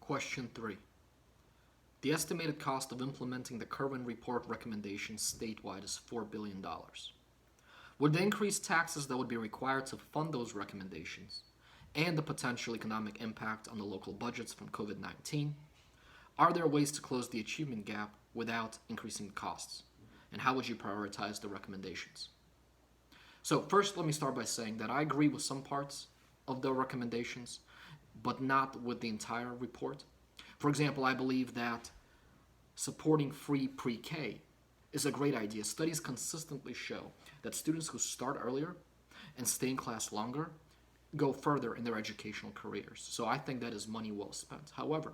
Question 3. The estimated cost of implementing the Kirwan Report recommendations statewide is $4 billion. Would the increased taxes that would be required to fund those recommendations and the potential economic impact on the local budgets from COVID-19, are there ways to close the achievement gap without increasing the costs? And how would you prioritize the recommendations? So first, let me start by saying that I agree with some parts of the recommendations, but not with the entire report. For example, I believe that supporting free pre-K is a great idea. Studies consistently show that students who start earlier and stay in class longer go further in their educational careers. So I think that is money well spent. However,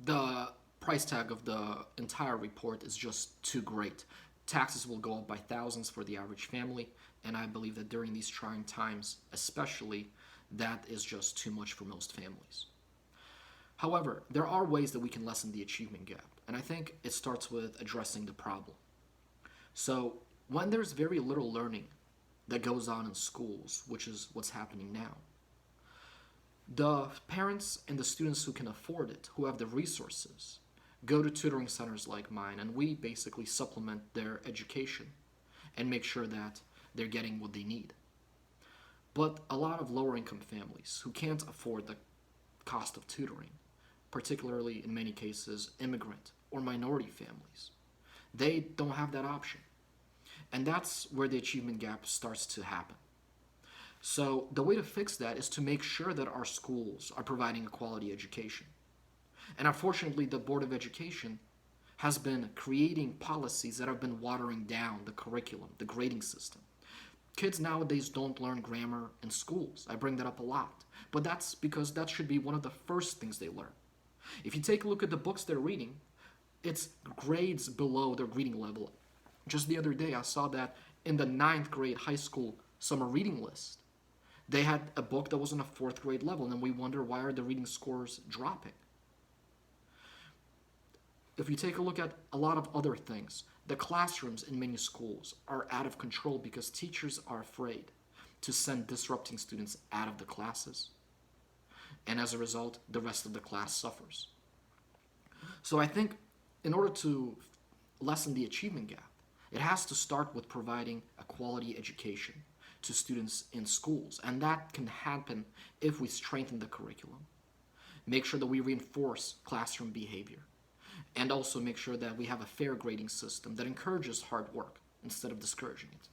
the price tag of the entire report is just too great. Taxes will go up by thousands for the average family, and I believe that during these trying times, especially, that is just too much for most families. However, there are ways that we can lessen the achievement gap, and I think it starts with addressing the problem. So, when there's very little learning that goes on in schools, which is what's happening now, the parents and the students who can afford it, who have the resources, go to tutoring centers like mine, and we basically supplement their education and make sure that they're getting what they need. But a lot of lower income families who can't afford the cost of tutoring, particularly in many cases immigrant or minority families, they don't have that option. And that's where the achievement gap starts to happen. So the way to fix that is to make sure that our schools are providing a quality education. And unfortunately, the Board of Education has been creating policies that have been watering down the curriculum, the grading system. Kids nowadays don't learn grammar in schools. I bring that up a lot. But that's because that should be one of the first things they learn. If you take a look at the books they're reading, it's grades below their reading level. Just the other day, I saw that in the 9th grade high school summer reading list, they had a book that was on a 4th grade level, and we wonder, why are the reading scores dropping? If you take a look at a lot of other things, the classrooms in many schools are out of control because teachers are afraid to send disrupting students out of the classes. And as a result, the rest of the class suffers. So I think in order to lessen the achievement gap, it has to start with providing a quality education to students in schools. And that can happen if we strengthen the curriculum, make sure that we reinforce classroom behavior, and also make sure that we have a fair grading system that encourages hard work instead of discouraging it.